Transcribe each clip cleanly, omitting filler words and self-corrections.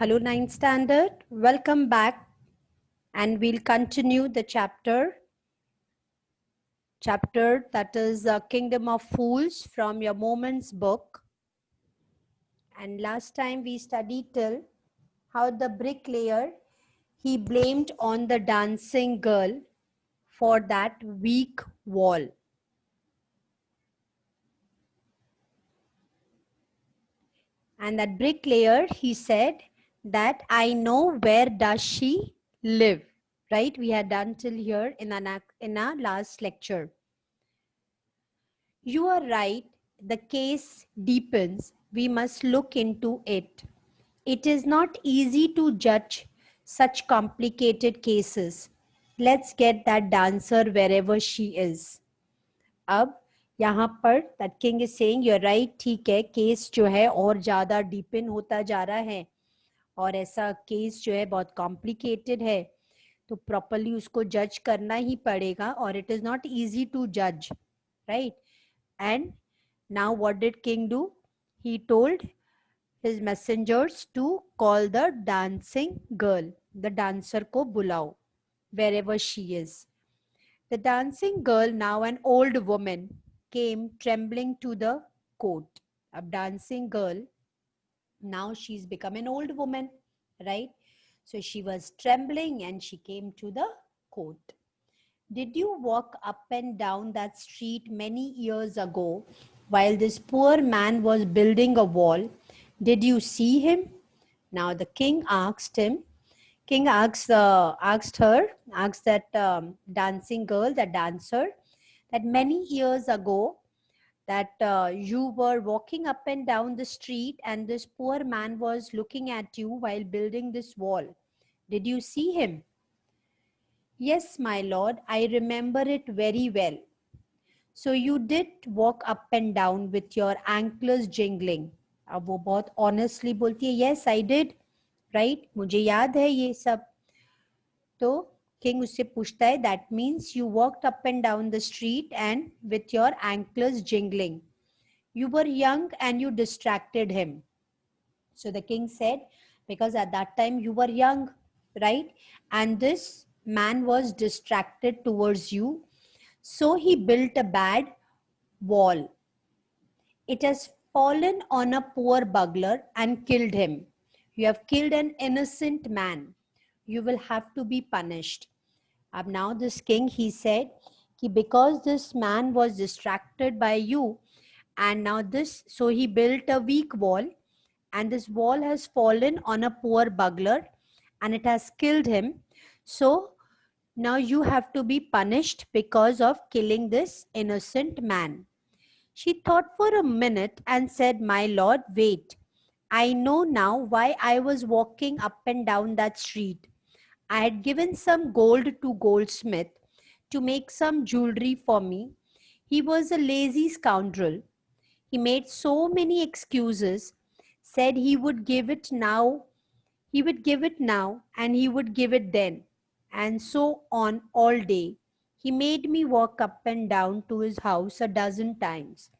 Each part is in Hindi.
Hello, ninth standard. Welcome back, and we'll continue the chapter that is Kingdom of Fools from your Moments book. And last time we studied till how the bricklayer he blamed on the dancing girl for that weak wall. And that bricklayer he said that I know where does she live. Right? We had done till here in our last lecture. You are right. The case deepens. We must look into it. It is not easy to judge such complicated cases. Let's get that dancer wherever she is. अब यहाँ पर that king is saying you're right, ठीक है, केस जो है और ज़्यादा deepen होता जा रहा है और ऐसा केस जो है बहुत complicated है तो properly उसको judge करना ही पड़ेगा और it is not easy to judge, right? And now what did king do? He told his messengers to call the dancing girl. The dancer ko bulao, wherever she is. The dancing girl, now an old woman, came trembling to the court. A dancing girl, now she's become an old woman, right? So she was trembling and she came to the court. Did you walk up and down that street many years ago while this poor man was building a wall? Did you see him? Now the king asked him. King asked that dancing girl, the dancer, that many years ago that you were walking up and down the street and this poor man was looking at you while building this wall. Did you see him? Yes, my lord, I remember it very well. So you did walk up and down with your anklets jingling. अब वो बहुत honestly बोलती है, yes, I did, right? मुझे याद है ये सब. तो king उससे पूछता है, that means you walked up and down the street and with your anklets jingling. You were young and you distracted him. So the king said, because at that time you were young, right? And this man was distracted towards you. So he built a bad wall. It has fallen on a poor bugler and killed him. You have killed an innocent man. You will have to be punished. Now this king, he said, because this man was distracted by you, and now this, so he built a weak wall, and this wall has fallen on a poor bugler, and it has killed him. So now you have to be punished because of killing this innocent man. She thought for a minute and said, my lord, wait. I know now why I was walking up and down that street. I had given some gold to goldsmith to make some jewelry for me. He was a lazy scoundrel. He made so many excuses, said he would give it now, and he would give it then, and so on all day. He made me walk up and down to his house a dozen times.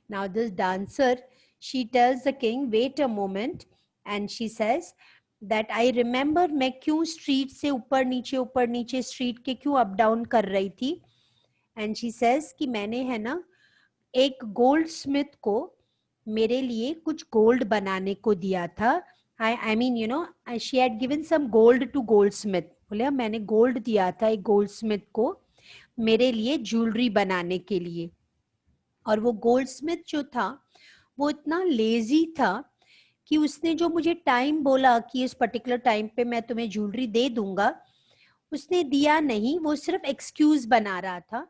Now this dancer, she tells the king, wait a moment, and she says that I remember मैं क्यों street से ऊपर नीचे street के क्यों up down कर रही थी. And she says कि मैंने है ना एक गोल्ड स्मिथ को मेरे लिए कुछ गोल्ड बनाने को दिया था. I mean, you know, she had given some gold to goldsmith. बोले मैंने गोल्ड दिया था एक गोल्डस्मिथ को मेरे लिए ज्वेलरी बनाने के लिए. और वो गोल्डस्मिथ जो था वो इतना लेजी था कि उसने जो मुझे टाइम बोला कि इस पर्टिकुलर टाइम पे मैं तुम्हें ज्वेलरी दे दूंगा, उसने दिया नहीं. वो सिर्फ एक्सक्यूज बना रहा था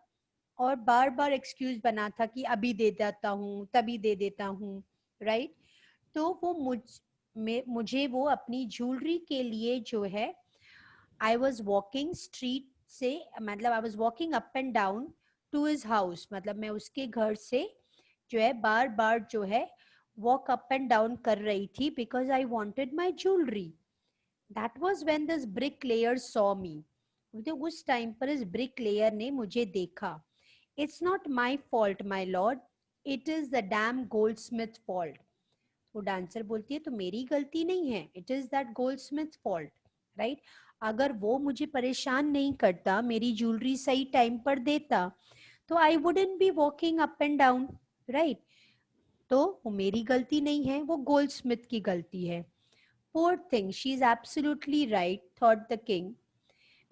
और बार बार एक्सक्यूज बना था कि अभी दे देता हूँ, तभी दे देता हूँ, राइट? तो वो मुझे वो अपनी ज्वेलरी के लिए जो है, आई वॉज वॉकिंग स्ट्रीट से, मतलब I was walking up and down to his house, मतलब मैं उसके घर से जो है बार बार जो है वॉक अप एंड डाउन कर रही थी because I wanted my jewellery. That was when this brick layer saw me. उस टाइम पर इस ब्रिक लेयर ने मुझे देखा. It's not my fault my lord, it is the dam Goldsmith fault. वो डांसर बोलती है तो मेरी गलती नहीं है, it is that Goldsmith fault, right? अगर वो मुझे परेशान नहीं करता, मेरी ज्वेलरी सही टाइम पर देता, तो I wouldn't be walking up and down, right? तो वो मेरी गलती नहीं है, वो गोल्डस्मिथ की गलती है. Poor thing, she's absolutely right, thought the king.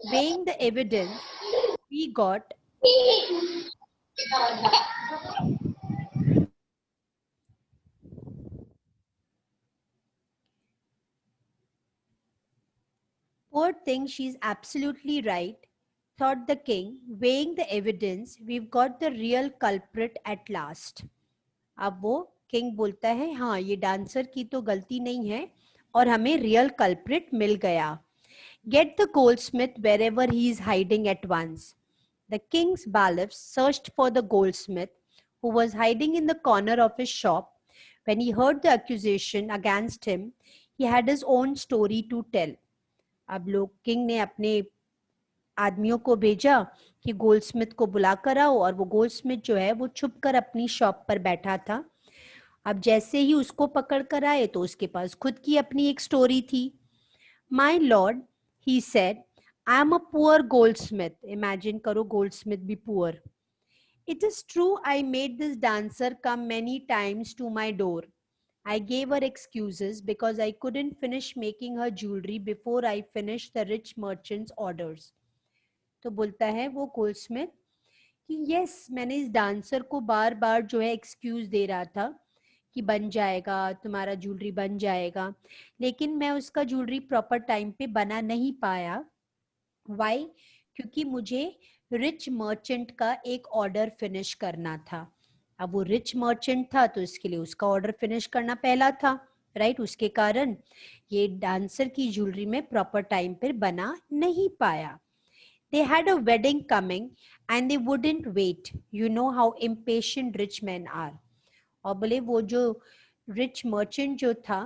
Weighing the evidence, we got Poor thing, she's absolutely right, thought the king. Weighing the evidence, we've got the real culprit at last. अब वो किंग बोलता है हाँ ये डांसर की तो गलती नहीं है और हमें रियल कल्प्रिट मिल गया. Get the goldsmith wherever he is hiding at once. The king's bailiffs searched for the goldsmith, who was hiding in the corner of his shop. When he heard the accusation against him, he had his own story to tell. अब लोग किंग ने अपने आदमियों को भेजा कि गोल्डस्मिथ को बुला कर आओ, और वो गोल्डस्मिथ जो है वो छुप कर अपनी शॉप पर बैठा था. अब जैसे ही उसको पकड़ कर आए तो उसके पास खुद की अपनी एक स्टोरी थी. My lord, he said, I am a poor goldsmith. Imagine करो goldsmith भी poor. It is true I made this dancer come many times to my door. I gave her excuses because I couldn't finish making her jewelry before I finished the rich merchant's orders. तो बोलता है वो गोल्डस्मिथ कि यस, मैंने इस डांसर को बार बार जो है एक्सक्यूज दे रहा था कि बन जाएगा, तुम्हारा ज्वेलरी बन जाएगा, लेकिन मैं उसका ज्वेलरी प्रॉपर टाइम पे बना नहीं पाया. वाई? क्योंकि मुझे रिच मर्चेंट का एक ऑर्डर फिनिश करना था. अब वो रिच मर्चेंट था तो इसके लिए उसका ऑर्डर फिनिश करना पहला था, राइट? उसके कारण ये डांसर की ज्वेलरी में प्रॉपर टाइम पर बना नहीं पाया. They had a wedding coming and they wouldn't wait. You know how impatient rich men are. और बोले वो जो रिच मर्चेंट जो था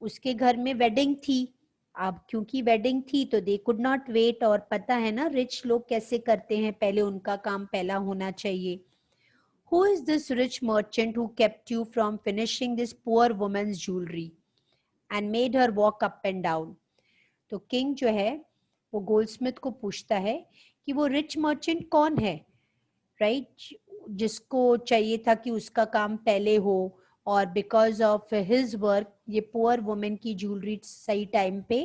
उसके घर में वेडिंग थी. अब क्योंकि वेडिंग थी तो दे कुड नॉट वेट, और पता है ना रिच लोग कैसे करते हैं, पहले उनका काम पहला होना चाहिए. Who is this rich merchant who kept you from finishing this poor woman's jewelry and made her walk up and down? तो किंग जो है वो गोल्डस्मिथ को पूछता है कि वो रिच मर्चेंट कौन है, राइट? जिसको चाहिए था कि उसका काम पहले हो, और बिकॉज ऑफ हिज वर्क ये पुअर वुमेन की ज्वेलरी सही टाइम पे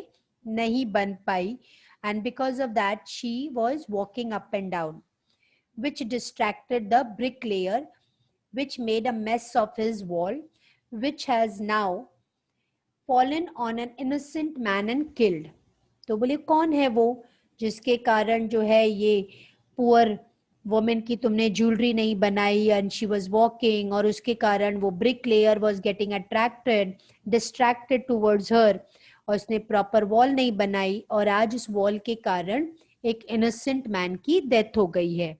नहीं बन पाई, and because of that she was walking up and down, which distracted the bricklayer, which made a mess of his wall, which has now fallen on an innocent man and killed. तो बोले कौन है वो जिसके कारण जो है ये पुअर वुमेन की तुमने ज्वेलरी नहीं बनाई, एंड शी वाज वॉकिंग, और उसके कारण वो brick layer was getting attracted distracted towards हर, और उसने प्रॉपर वॉल नहीं बनाई, और आज उस वॉल के कारण एक इनोसेंट मैन की डेथ हो गई है.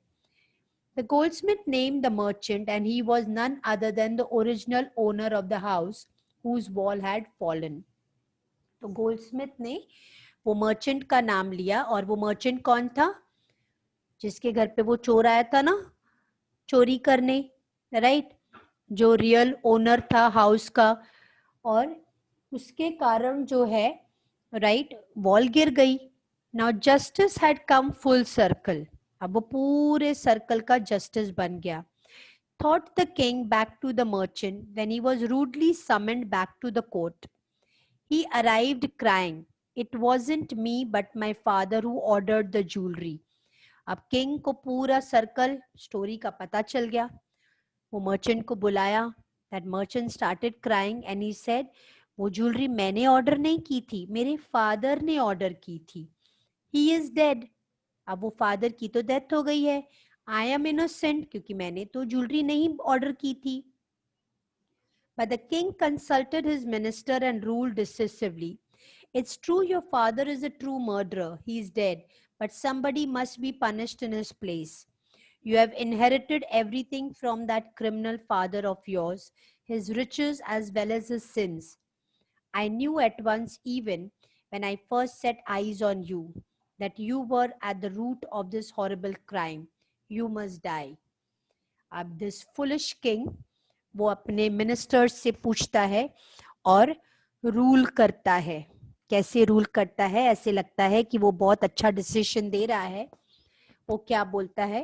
The goldsmith named the merchant, and he was none other than the original owner of the house whose wall had fallen. तो गोल्डस्मिथ ने वो मर्चेंट का नाम लिया, और वो मर्चेंट कौन था? जिसके घर पे वो चोर आया था ना चोरी करने, राइट? जो रियल ओनर था हाउस का, और उसके कारण जो है राइट वॉल गिर गई. Now justice had come full circle. अब वो पूरे सर्कल का जस्टिस बन गया. Thought the king back to the merchant when he was rudely summoned back to the court. He arrived crying, "It wasn't me but my father who ordered the jewelry." अब किंग को पूरा सर्कल स्टोरी का पता चल गया. वो मर्चेंट को बुलाया. That merchant started crying and he said, वो ज्वेलरी मैंने ऑर्डर नहीं की थी, मेरे फादर ने ऑर्डर की थी. He is dead. अब वो फादर की तो डेथ हो गई है. आई एम इनोसेंट, क्योंकि मैंने तो ज्वेलरी नहीं ऑर्डर की थी. But the king consulted his minister and ruled decisively. It's true your father is a true murderer. He is dead. But somebody must be punished in his place. You have inherited everything from that criminal father of yours, his riches as well as his sins. I knew at once, even when I first set eyes on you, that you were at the root of this horrible crime. You must die. This foolish king वो अपने मिनिस्टर्स से पूछता है और रूल करता है। कैसे रूल करता है? ऐसे लगता है कि वो बहुत अच्छा डिसीजन दे रहा है। वो क्या बोलता है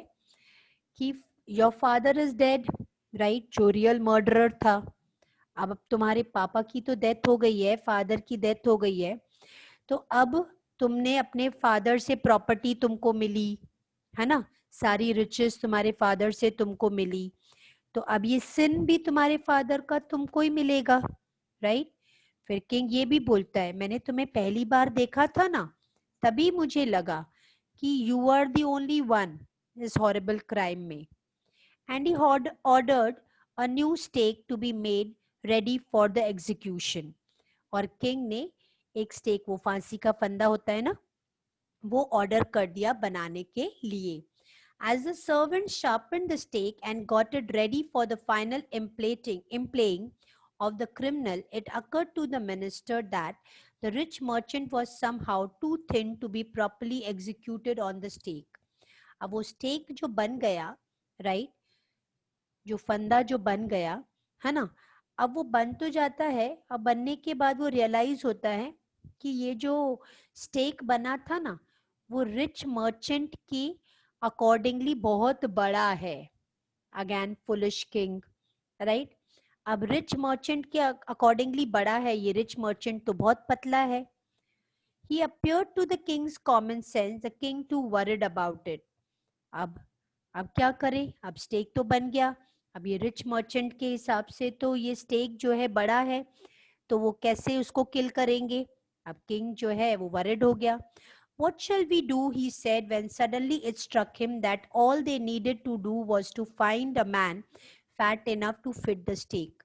कि your father is dead, right, जो रियल मर्डरर था। अब तुम्हारे पापा की तो डेथ हो गई है, फादर की डेथ हो गई है, तो अब तुमने अपने फादर से प्रॉपर्टी तुमको मिली है ना, सारी रिचेस तुम्हारे फादर से तुमको मिली, तो अब ये सिन भी तुम्हारे फादर का तुमको ही मिलेगा, राइट। फिर किंग ये भी बोलता है, मैंने तुम्हें पहली बार देखा था ना, तभी मुझे लगा कि you are the only one इस हॉरिबल क्राइम में। And he ordered a new stake to be made ready for the execution. और किंग ने एक स्टेक, वो फांसी का फंदा होता है ना, वो ऑर्डर कर दिया बनाने के लिए। As the servant sharpened the stake and got it ready for the final implaying of the criminal, it occurred to the minister that the rich merchant was somehow too thin to be properly executed on the stake. अब वो स्टेक जो बन गया, राइट, जो फंदा जो बन गया है ना, अब वो बन तो जाता है, अब बनने के बाद वो रियलाइज होता है कि ये जो स्टेक बना था ना, वो रिच मर्चेंट की अकॉर्डिंगली बहुत बड़ा है। Again foolish king, right. अब रिच मर्चेंट के अकॉर्डिंगली बड़ा है, ये रिच मर्चेंट तो बहुत पतला है। He appeared to the king's common sense, the king too worried about it. अब क्या करें? अब स्टेक तो बन गया, अब ये रिच मर्चेंट के हिसाब से तो ये स्टेक जो है बड़ा है, तो वो कैसे उसको किल करेंगे? अब किंग जो है वो वरिड हो गया। What shall we do? He said when suddenly it struck him that all they needed to do was to find a man fat enough to fit the stake.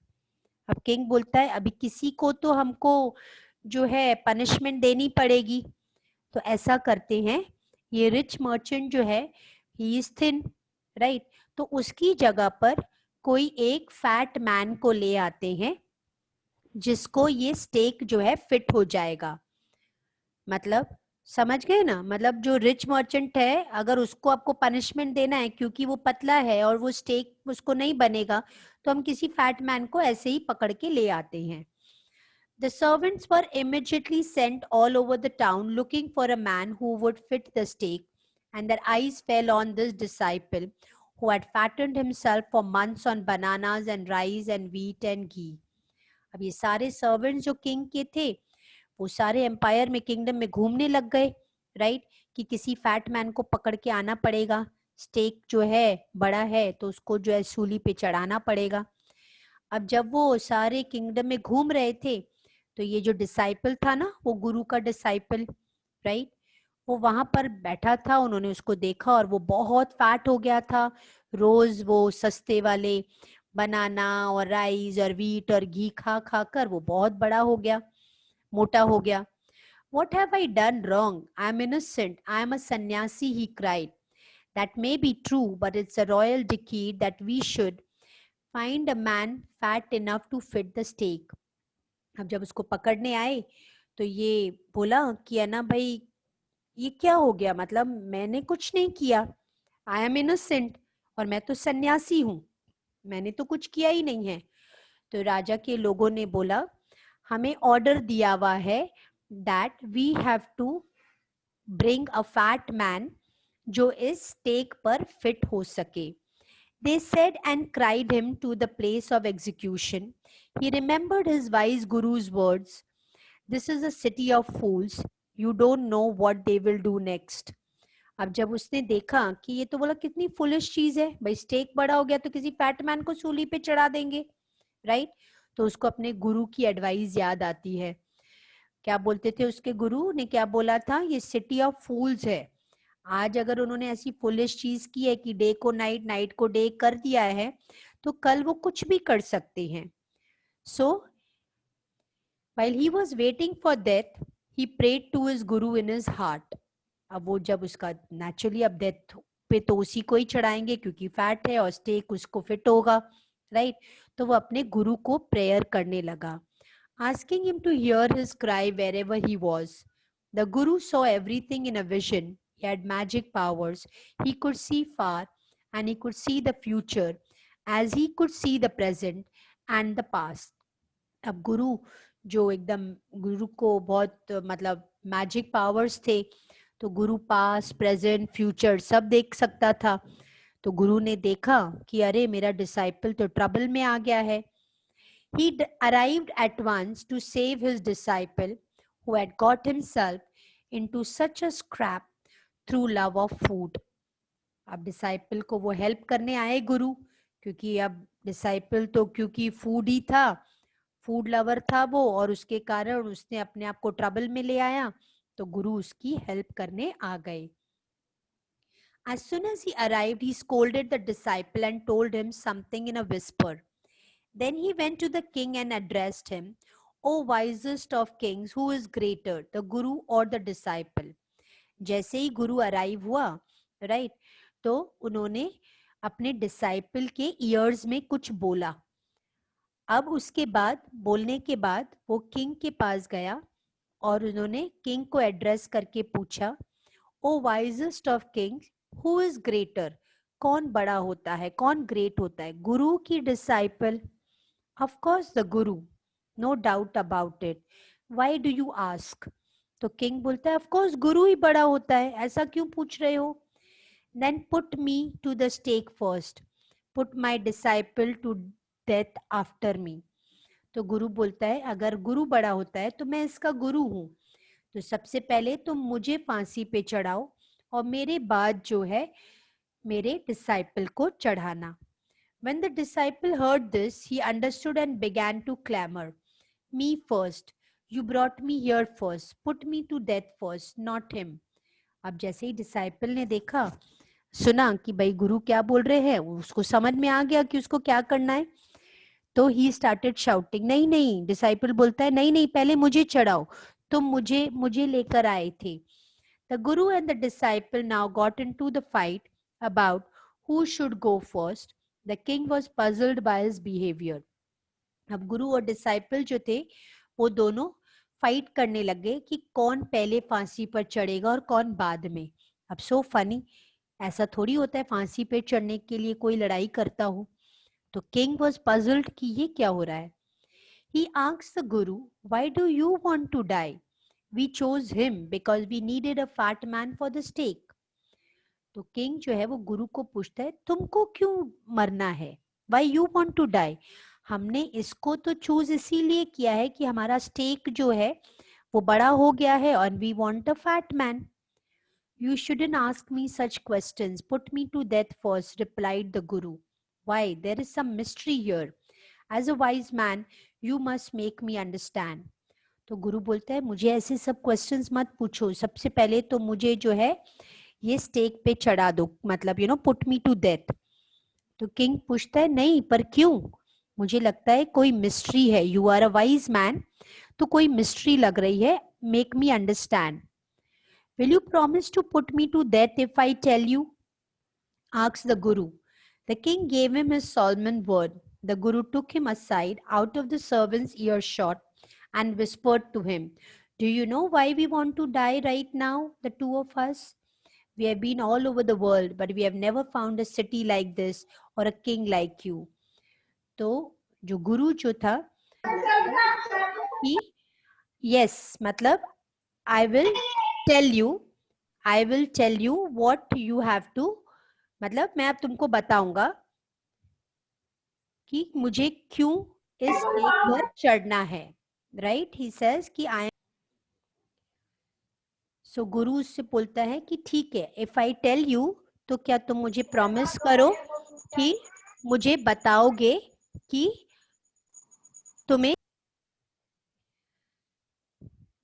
अब किंग बोलता है अभी किसी को तो हमको जो है पनिशमेंट देनी पड़ेगी, तो ऐसा करते हैं, ये रिच मर्चेंट जो है ही इज थिन, राइट, तो उसकी जगह पर कोई एक फैट मैन को ले आते हैं जिसको ये स्टेक जो है फिट हो जाएगा। मतलब समझ गए ना, मतलब जो रिच मर्चेंट है, अगर उसको आपको पनिशमेंट देना है क्योंकि वो पतला है और वो स्टेक उसको नहीं बनेगा, तो हम किसी फैट मैन को ऐसे ही पकड़ के ले आते हैं। The servants were immediately sent all over the town looking for a man who would fit the stake, and their eyes fell on this disciple who had fattened himself for months on bananas and rice and wheat and ghee. अब ये सारे सर्वेंट्स जो किंग के थे, वो सारे एम्पायर में, किंगडम में घूमने लग गए, राइट, कि किसी फैट मैन को पकड़ के आना पड़ेगा, स्टेक जो है बड़ा है तो उसको जो है सूली पे चढ़ाना पड़ेगा। अब जब वो सारे किंगडम में घूम रहे थे, तो ये जो डिसाइपल था ना, वो गुरु का डिसाइपल, राइट, वो वहां पर बैठा था, उन्होंने उसको देखा और वो बहुत फैट हो गया था। रोज वो सस्ते वाले बनाना और राइस और व्हीट और घी खा खा कर वो बहुत बड़ा हो गया, मोटा हो गया। What have I done wrong? I am innocent. I am a sannyasi, he cried. That may be true, but it's a royal decree that we should find a man fat enough to fit the stake. अब जब उसको पकड़ने आए तो ये बोला कि है ना भाई, ये क्या हो गया, मतलब मैंने कुछ नहीं किया, आई एम इनोसेंट, और मैं तो सन्यासी हूँ, मैंने तो कुछ किया ही नहीं है। तो राजा के लोगों ने बोला, हमें ऑर्डर दिया हुआ है that we have to bring a fat man जो इस स्टेक पर फिट हो सके। They said and cried him to the place of execution. He remembered his wise guru's words. This is a city of fools. You don't know what they will do next. अब जब उसने देखा कि ये तो बोला कितनी फुलिश चीज है भाई, स्टेक बड़ा हो गया तो किसी फैटमैन को सूली पे चढ़ा देंगे, राइट, तो उसको अपने गुरु की एडवाइस याद आती है। क्या बोलते थे उसके गुरु ने, क्या बोला था, ये सिटी ऑफ फूल्स है। आज अगर उन्होंने ऐसी फुलिश चीज की है कि डे को नाइट, नाइट को डे कर दिया है, तो कल वो कुछ भी कर सकते हैं। सो while he was waiting for death, he prayed to his guru in his heart. अब वो जब उसका नेचुरली अब डेथ पे तो उसी को ही चढ़ाएंगे क्योंकि फैट है और स्टेक उसको फिट होगा, राइट, तो वो अपने गुरु को प्रेयर करने लगा, asking him to hear his cry wherever he was. The guru saw everything in a vision. He had magic powers. He could see far and he could see the future as he could see the present. and the past. अब गुरु जो एकदम गुरु को बहुत मतलब मैजिक पावर्स थे, तो गुरु पास्ट प्रेजेंट फ्यूचर सब देख सकता था। तो गुरु ने देखा कि अरे मेरा डिसाइपल तो ट्रबल में आ गया है। He arrived at once to save his disciple who had got himself into such a scrap through love of food. अब डिसाइपल को वो हेल्प करने आए गुरु, क्योंकि अब डिसाइपल तो क्योंकि फूड ही था, फूड लवर था वो, और उसके कारण उसने अपने आप को ट्रबल में ले आया, तो गुरु उसकी हेल्प करने आ गए। As soon as he arrived, he scolded the disciple and told him something in a whisper. Then he went to the king and addressed him, O wisest of kings, who is greater, the guru or the disciple? जैसे ही गुरु अराइव हुआ, राइट, तो उन्होंने अपने डिसाइपल के ईयर्स में कुछ बोला। अब उसके बाद बोलने के बाद वो किंग के पास गया और उन्होंने किंग को एड्रेस करके पूछा, O wisest of kings, who is greater? कौन बड़ा होता है, कौन ग्रेट होता है, गुरु की disciple? Of course, the Guru. No doubt about it. Why do you ask? तो किंग बोलता है, of course, गुरु ही बड़ा होता है, ऐसा क्यों पूछ रहे हो? Then put me to the stake first. Put my disciple to death after me. तो गुरु बोलता है, अगर गुरु बड़ा होता है तो मैं इसका गुरु हूँ, तो सबसे पहले तुम मुझे फांसी पे चढ़ाओ और मेरे बाद जो है मेरे डिसाइपल को चढ़ाना। When the disciple heard this, he understood and began to clamor, Me first. You brought me here first. Put me to death first, not him. अब जैसे ही डिसाइपल ने देखा, सुना कि भाई गुरु क्या बोल रहे हैं, उसको समझ में आ गया कि उसको क्या करना है, तो ही स्टार्टेड शाउटिंग, नहीं नहीं, डिसाइपल बोलता है, नहीं नहीं, पहले मुझे चढ़ाओ, तुम मुझे मुझे लेकर आए थे। The Guru and the disciple now got into the fight about who should go first. The king was puzzled by his behaviour. अब गुरु और डिसाइपल जो थे वो दोनों फाइट करने लगे कि कौन पहले फांसी पर चढ़ेगा और कौन बाद में। अब सो फनी, ऐसा थोड़ी होता है फांसी पे चढ़ने के लिए कोई लड़ाई करता हो। तो किंग वाज पजल्ड कि ये क्या हो रहा है। He asked the guru, why do you want to die? We chose him because we needed a fat man for the stake. तो किंग जो है वो गुरु को पूछता है, तुमको क्यों मरना है? Why you want to die? हमने इसको तो चूज इसीलिए किया है कि हमारा स्टेक जो है वो बड़ा हो गया है और we want a fat man. You shouldn't ask me such questions. Put me to death first, replied the Guru. Why? There is some mystery here. As a wise man, you must make me understand. तो गुरु बोलता है, मुझे ऐसे सब क्वेश्चंस मत पूछो, सबसे पहले तो मुझे जो है ये स्टेक पे चढ़ा दो, मतलब पुट मी टू डेथ। तो किंग पूछता है, नहीं पर क्यों? मुझे लगता है कोई मिस्ट्री है, you are a wise man, तो कोई मिस्ट्री लग रही है, make me understand. Will you promise to put me to death if I tell you? asked the Guru. The king gave him his solemn word. The Guru took him aside out of the servant's earshot and whispered to him, Do you know why we want to die right now, the two of us? We have been all over the world, but we have never found a city like this or a king like you. तो जो गुरु जो था कि yes, मतलब I will tell you what you have to, मतलब मैं अब तुमको बताऊंगा कि मुझे क्यों इस स्टेक पर चढ़ना है, राइट। ही सेज कि आई, सो गुरु उससे बोलता है कि ठीक है, इफ आई टेल यू, तो क्या तुम मुझे प्रॉमिस करो कि मुझे बताओगे कि तुम्हें।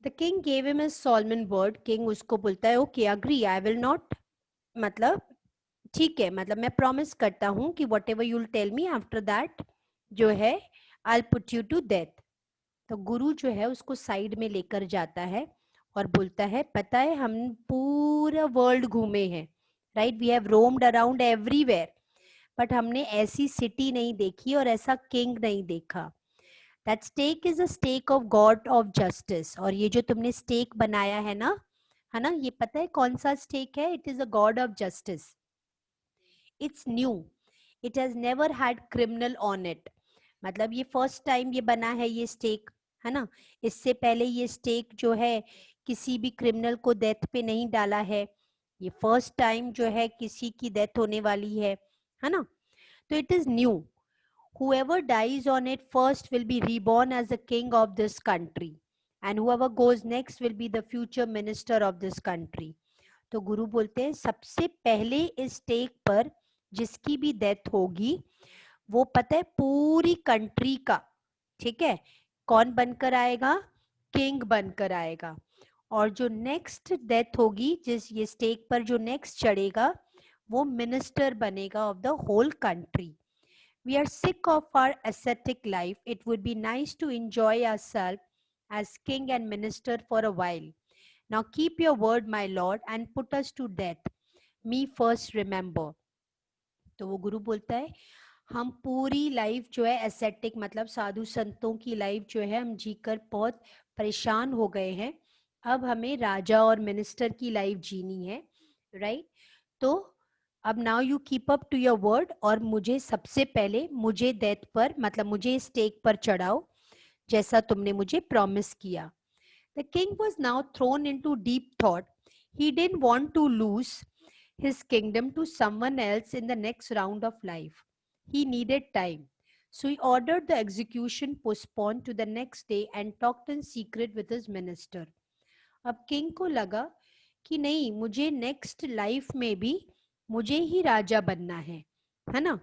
The king gave him his solemn word. King उसको बोलता है, okay agree, I will not, मतलब ठीक है, मतलब मैं प्रॉमिस करता हूँ कि whatever you'll tell me after that जो है I put you to death. तो गुरु जो है उसको साइड में लेकर जाता है और बोलता है, पता है हम पूरा वर्ल्ड घूमे हैं, right, we have roamed around everywhere, but हमने ऐसी सिटी नहीं देखी और ऐसा किंग नहीं देखा। That stake is a stake of god of justice. और ये जो तुमने स्टेक बनाया है ना, ये पता है कौन सा स्टेक है? It is a God of justice. It's new. It has never had criminal on it. मतलब ये फर्स्ट टाइम ये बना है ये स्टेक, है ना। इससे पहले ये स्टेक जो है किसी भी क्रिमिनल को डेथ पे नहीं डाला है, ये फर्स्ट टाइम जो है किसी की डेथ होने वाली है ना। तो it is new. Whoever dies on it first will be reborn as a king of this country, and whoever goes next will be the future minister of this country. तो गुरु बोलते हैं सबसे पहले इस स्टेक पर जिसकी भी डेथ होगी वो पता है पूरी कंट्री का, ठीक है, कौन बनकर आएगा, किंग बनकर आएगा। और जो नेक्स्ट डेथ होगी, जिस ये स्टेक पर जो नेक्स्ट चढ़ेगा वो मिनिस्टर बनेगा of the whole country. We are sick of our ascetic life. It would be nice to enjoy ourselves as king and minister for a while. Now keep your word, my lord, and put us to death. Me first remember. तो वो गुरु बोलता है हम पूरी लाइफ जो है एसेटिक मतलब साधु संतों की लाइफ जो है हम जीकर बहुत परेशान हो गए हैं, अब हमें राजा और मिनिस्टर की लाइफ जीनी है, राइट। तो अब now you keep up to your word, और मुझे सबसे पहले मुझे डेथ पर मतलब मुझे स्टेक पर चढ़ाओ जैसा तुमने मुझे प्रॉमिस किया। The king was now thrown into deep thought. He didn't want to lose his kingdom to someone else in the next round of life. He needed time. So he ordered the execution postponed to the next day and talked in secret with his minister. अब किंग को लगा कि नहीं, मुझे नेक्स्ट लाइफ में भी मुझे ही राजा बनना है ना।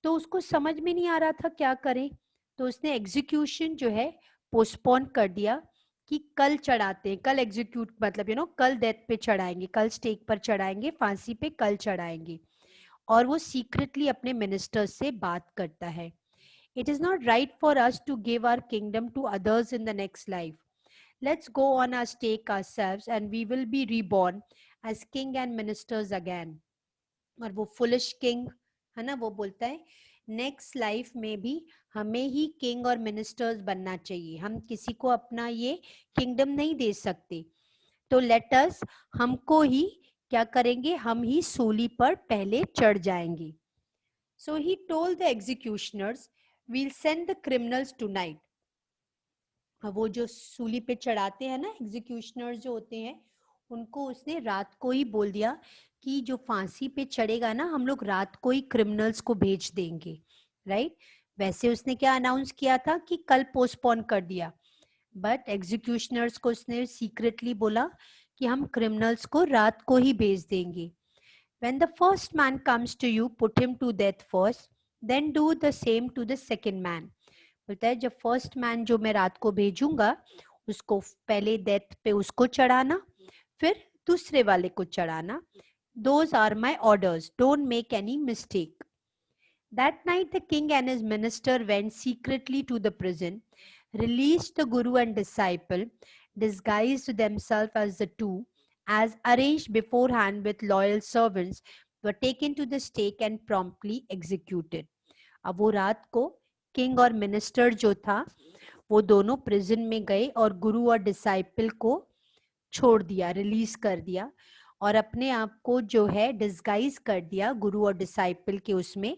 तो उसको समझ में नहीं आ रहा था क्या करें, तो उसने एग्जीक्यूशन जो है पोस्टपोन कर दिया कि कल चढ़ाते हैं, कल एग्जीक्यूट मतलब कल डेथ पे चढ़ाएंगे, कल स्टेक पर चढ़ाएंगे, फांसी पे कल चढ़ाएंगे। और वो सीक्रेटली अपने मिनिस्टर्स से बात करता है। It is not right for us to give our kingdom to others in the next life. Let's go on our stake ourselves and we will be reborn as king and ministers again. और वो फुलिश किंग है ना, वो बोलता है नेक्स्ट लाइफ में भी हमें ही किंग और मिनिस्टर्स बनना चाहिए, हम किसी को अपना ये किंगडम नहीं दे सकते। तो लेट अस, हमको ही क्या करेंगे, हम ही सूली पर पहले चढ़ जाएंगे। So he told the executioners will send the criminals tonight. वो जो सूली पे चढ़ाते हैं ना एग्जीक्यूशनर्स जो होते हैं, उनको उसने रात को ही बोल दिया कि जो फांसी पे चढ़ेगा ना, हम लोग रात को ही क्रिमिनल्स को भेज देंगे, राइट। वैसे उसने क्या अनाउंस किया था कि कल पोस्टपोन कर दिया, बट एग्जीक्यूशनर्स को उसने सीक्रेटली बोला कि हम क्रिमिनल्स को रात को ही भेज देंगे। When the first man comes to you, put him to death first, then do the same to the second man. बोलता है जब फर्स्ट मैन जो मैं रात को भेजूंगा उसको पहले डेथ पे उसको चढ़ाना, फिर दूसरे वाले को चढ़ाना। Those are my orders. Don't make any mistake. That night the king and his minister went secretly to the prison, released the guru and disciple, disguised themselves as the two, as arranged beforehand with loyal servants, were taken to the stake and promptly executed. अब वो रात को किंग और मिनिस्टर जो था वो दोनों प्रिजन में गए और गुरु और डिसाइपल को छोड़ दिया, रिलीज कर दिया, और अपने आप को जो है डिस्गाइज कर दिया गुरु और डिसाइपल के उसमें।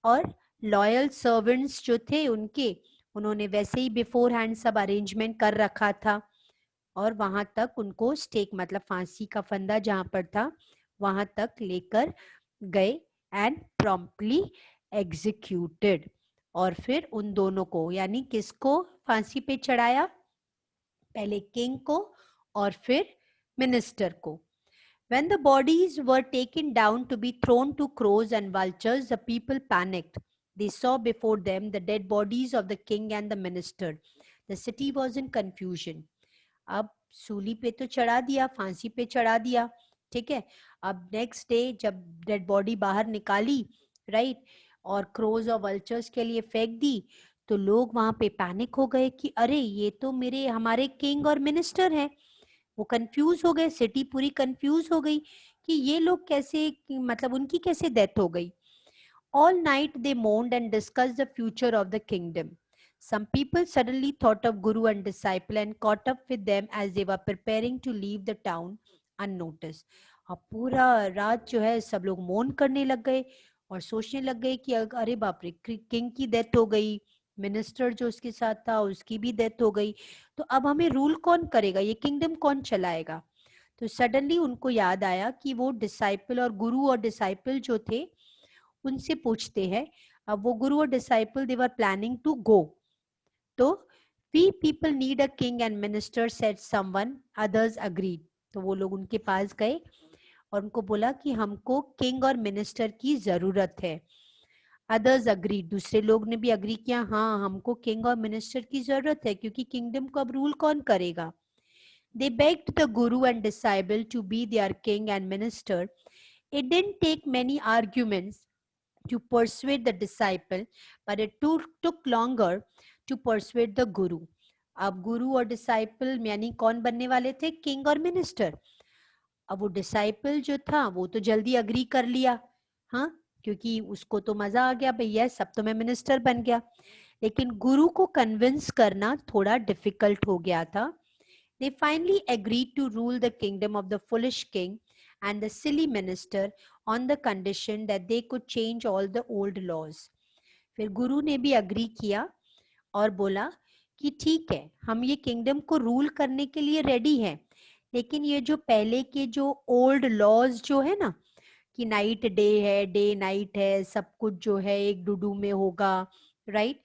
और लॉयल सर्वेंट्स जो थे उनके, उन्होंने वैसे ही बिफोर हैंड सब अरेंजमेंट कर रखा था, और वहां तक उनको स्टेक मतलब फांसी का फंदा जहां पर था वहां तक लेकर गए एंड प्रॉम्प्टली एग्जीक्यूटेड। और फिर उन दोनों को यानी किसको फांसी पे चढ़ाया, पहले किंग को और फिर मिनिस्टर को। When the bodies were taken down to be thrown to crows and vultures, the people panicked. They saw before them the dead bodies of the king and the minister. The city was in confusion. अब सूली पे तो चढ़ा दिया, फांसी पे चढ़ा दिया, ठीक है। अब नेक्स्ट डे जब डेड बॉडी बाहर निकाली, राइट, और क्रोज और वल्चर्स के लिए फेंक दी, तो लोग वहां पे पैनिक हो गए कि अरे ये तो मेरे हमारे किंग और मिनिस्टर हैं। वो कंफ्यूज हो गए, सिटी पूरी कंफ्यूज हो गई कि ये लोग कैसे, मतलब उनकी कैसे डेथ हो गई। All night they mourned and discussed the future of the kingdom. Some people suddenly thought of Guru and disciple and caught up with them as they were preparing to leave the town unnoticed. अब पूरा रात जो है सब लोग मौन करने लग गए, और सोचने लग गए कि अरे बाप रे, किंग की डेथ हो गई, मिनिस्टर जो उसके साथ था उसकी भी डेथ हो गई, तो अब हमें रूल कौन करेगा, ये किंगडम कौन चलाएगा। तो सडनली उनको याद आया कि वो डिसाइपल और गुरु और डिसाइपल जो थे उनसे पूछते हैं। अब वो गुरु और disciple they were planning to go, तो we people need a king and minister said someone, others agreed. तो वो लोग उनके पास गए और उनको बोला कि हमको किंग और मिनिस्टर की जरूरत है। अदर्स अग्री, दूसरे लोग ने भी अग्री किया, हाँ हमको किंग और मिनिस्टर की जरूरत है, क्योंकि किंगडम को अब रूल कौन करेगा। They begged the guru and disciple to be their king and minister. It didn't take many arguments to persuade the disciple, but it took longer to persuade the guru. अब गुरु और डिसाइपल यानी कौन बनने वाले थे, किंग और मिनिस्टर। अब वो डिसाइपल जो था वो तो जल्दी अग्री कर लिया, हाँ, क्योंकि उसको तो मजा आ गया, भैया सब तो मैं मिनिस्टर बन गया। लेकिन गुरु को कन्विंस करना थोड़ा डिफिकल्ट हो गया था। They finally agreed to rule the kingdom of the foolish king and the silly minister on the condition that they could change all the old laws. फिर गुरु ने भी अग्री किया और बोला कि ठीक है, हम ये किंगडम को रूल करने के लिए रेडी हैं, लेकिन ये जो पहले के जो ओल्ड लॉज जो है ना, कि नाइट डे है, डे नाइट है, सब कुछ जो है एक डुडू में होगा, राइट।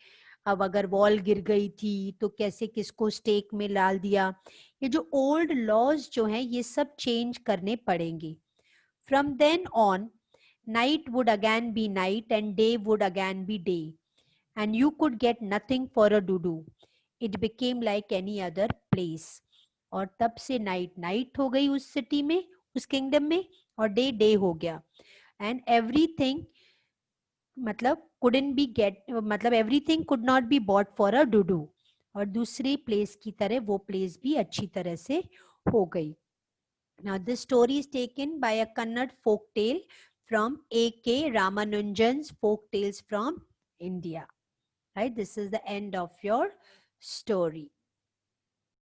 अब अगर वॉल गिर गई थी तो कैसे किसको स्टेक में डाल दिया, ये जो ओल्ड लॉज जो हैं ये सब चेंज करने पड़ेंगे। From then on night would again be night and day would again be day, and you could get nothing for a dudu. It became like any other place. और तब से नाइट नाइट हो गई उस सिटी में, उस किंगडम में, और डे डे हो गया। एंड एवरीथिंग मतलब couldn't be get, मतलब everything could not be bought for a डुडू, और दूसरी प्लेस की तरह वो प्लेस भी अच्छी तरह से हो गई। Now this story is taken by a Kannada folk tale from A.K. Ramanujan's Folk Tales from India. Right? This is the end of your story.